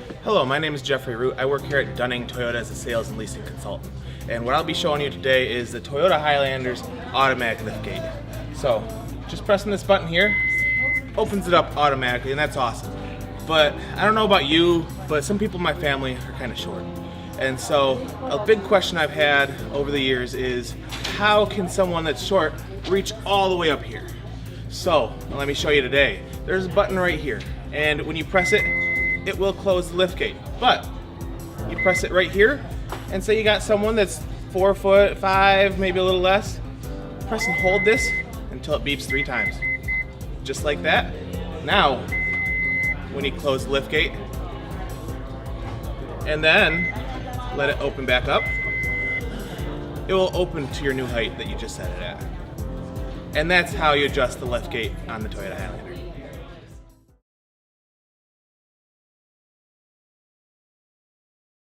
Hello, my name is Jeffrey Root. I work here at Dunning Toyota as a sales and leasing consultant. And what I'll be showing you today is the Toyota Highlander's automatic liftgate. So, just pressing this button here, opens it up automatically, and that's awesome. But I don't know about you, but some people in my family are kind of short. And so, a big question I've had over the years is, how can someone that's short reach all the way up here? So, let me show you today. There's a button right here, and when you press it, it will close the liftgate. But you press it right here, and say you got someone that's 4'5", maybe a little less. Press and hold this until it beeps 3 times. Just like that. Now, when you close the liftgate, and then let it open back up, it will open to your new height that you just set it at. And that's how you adjust the liftgate on the Toyota Highlander.